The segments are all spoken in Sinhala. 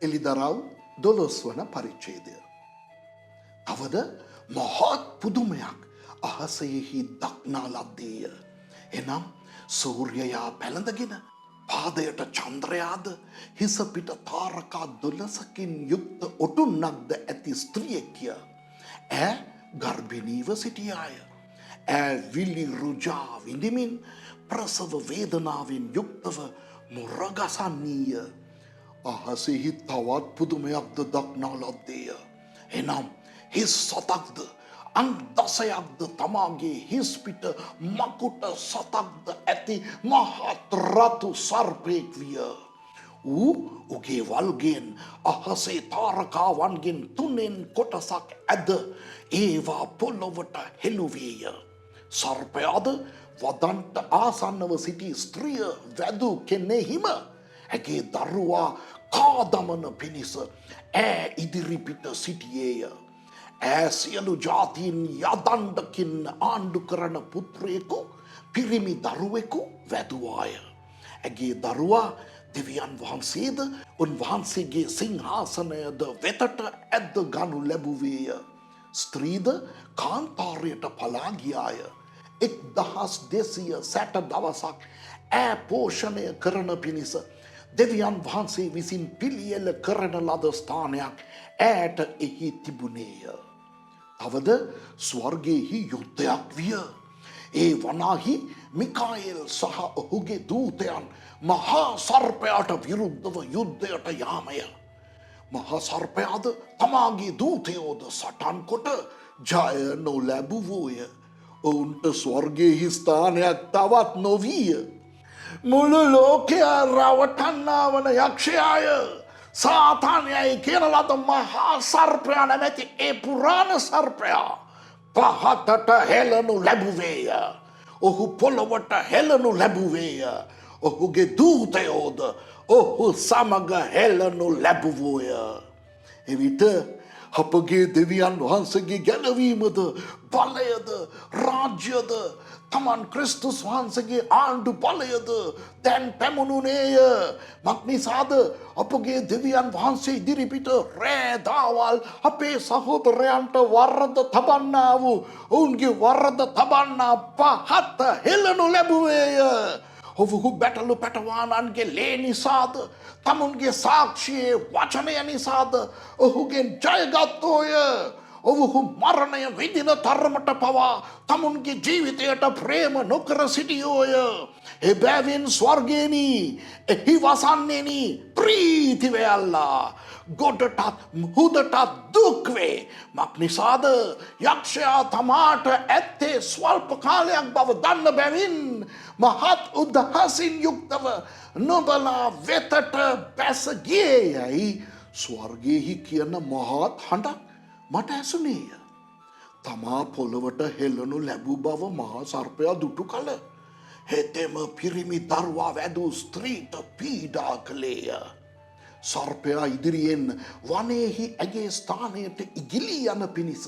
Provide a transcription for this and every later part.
එලිදරව් 12 වන පරිච්ඡේදය. තවද මහත් පුදුමයක් අහසෙහි දක්නා ලද්දේය. එනම් සූර්යයා පැළඳගෙන පාදයට චන්ද්‍රයාද හිස පිට තාරකා 12කින් යුක්ත ඔටුන්නක්ද ඇති ස්ත්‍රියෙක්ය. ඈ ගර්භිණීව සිටියාය. ඈ විලි රුජා විඳිමින් ප්‍රසව වේදනාවෙන් යුක්තව මුරගසන්නීය. අහසෙහි තවත් පුදුමයක්ද දක්නා ලද්දේය. එනම් හිස් සතක්ද අං 10ක්ද තමාගේ හිස් පිට මකුට සතක්ද ඇති මහත් රතු සර්පෙක් විය. ඌ උගේ වල්ගෙන් අහසේ තාරකාවන්ගෙන් 3න් කොටසක් ඇද ඒවා පොළොවට හෙළුවේය. සර්පයාද වදන්ට ආසන්නව සිටි ස්ත්‍රිය වැදු කෙනෙහිම ඇගේ දරුවා කාදමන පිණිස ඈ ඉදිරිපිට සිටියේය. ඈ සියලු ජාතීන් යදණ්ඩකින් ආණ්ඩු කරන පුත්‍රයෙකු පිරිමි දරුවෙකු වැදුවාය. ඇගේ දරුවා දෙවියන් වහන්සේද උන්වහන්සේගේ සිංහාසනයද වෙතට ඇද්ද ගනු ලැබුවේය. ස්ත්‍රීද කාන්තාරයට පලා ගියාය. 1260 දවසක් ඈ පෝෂණය කරන පිණිස දෙවියන් වහන්සේ විසින් පිළියෙල කරන ලද ස්ථානයක් ඈට එහි තිබුණේය. තවද ස්වර්ගයෙහි යුද්ධයක් විය. ඒ වනාහි මිකාኤල් සහ ඔහුගේ දූතයන් මහා සර්පයාට විරුද්ධව යුද්ධයට යාමය. මහා සර්පයාද තමාගේ දූතයෝද සටන් කොට ජය නොලැබුවෝය. ඔවුන්ට ස්වර්ගයෙහි ස්ථානයක් තවත් නොවිය. මුළු ලෝකයා රවටන්නා වන යක්ෂයාය සාතානයයි කියන ලද මහා සර්පයා නැමැති ඒ පුරාණ සර්පයා පහතට හෙළනු ලැබුවේය. ඔහු පොළොවට හෙළනු ලැබුවේය. ඔහුගේ දූතයෝද ඔහු සමග හෙළනු ලැබුවෝය. එවිට අපගේ දෙවියන් වහන්සේගේ ගැනවීමද බලයද රාජ්‍යද තමන් ක්‍රිස්තුස් වහන්සේගේ ආණ්ඩු බලයද දැන් පැමුණුනේය. මක්නිසාද අපගේ දෙවියන් වහන්සේ ඉදිරිපිට රෑදාවල් අපේ සහෝදරයන්ට වරද තබන්නා වූ ඔවුන්ගේ වරද තබන්නා පහත හෙළනු ලැබුවේය. ඔවුහු බැටලු පැටවානන්ගේ ලේ නිසාද තමුන්ගේ සාක්ෂියේ වචනය නිසාද ඔහුගෙන් ජයගත්තෝය. ඔවුහු මරණය විඳින තරමට පවා තමුන්ගේ ජීවිතයට ප්‍රේම නොකර සිටියෝය. එබැවින් ස්වර්ගයෙනි එහි වසන්නේනි ප්‍රීතිවයල්ලා ගොඩටත් මුහුදටත් දුක්වේ. මක්නිසාද යක්ෂයා තමාට ඇත්තේ ස්වල්ප කාලයක් බව දන්න බැවින් මහත් උදහසින් යුක්තව නොබලා වෙතට බැස ගියේ යයි ස්වර්ගයෙහි කියන මහත් හඬක් මට ඇසුනේය. තමා පොළොවට හෙළනු ලැබූ බව මහා සර්පයා දුටු කල හෙතෙම පිරිමි දරුවා වැදූ ස්ත්‍රීට පීඩා කළේය. සර්පයා ඉදිරියෙන් වනයෙහි ඇගේ ස්ථානයට ඉගිලී යන පිණිස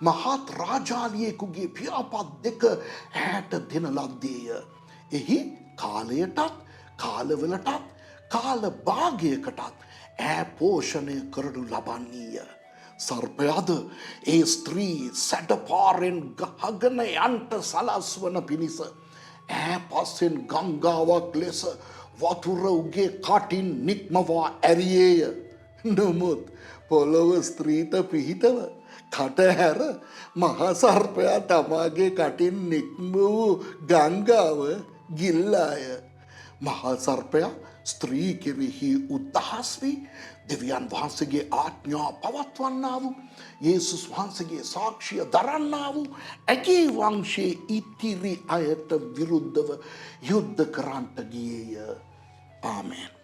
මහත් රාජාලියෙකුගේ පියාපත් දෙක ඈට දෙන ලද්දේය. එහි කාලයටත් කාලවලටත් කාල භාගයකටත් ඈ පෝෂණය කරනු ලබන්නීය. සර්පයාද ඒ ස්ත්‍රී සැඩපාරෙන් ගහගෙන යන්ට සලස්වන පිණිස ඈ පස්සෙන් ගංගාවක් ලෙස වතුර උගේ කටින් නික්මවා ඇරියේය. නමුත් පොළොව ස්ත්‍රීට පිහිටව කට හැර මහා සර්පයා තමාගේ කටින් නික්ම වූ ගංගාව ගිල්ලාය. මහා සර්පයා ස්ත්‍රී කෙරෙහි උදහස් වී දෙවියන් වහන්සේගේ ආඥා පවත්වන්නා වූ යේසුස් වහන්සේගේ සාක්ෂිය දරන්නා වූ ඇගේ වංශයේ ඉතිරි අයට විරුද්ධව යුද්ධ කරන්නට ගියේය. ආමෙන්.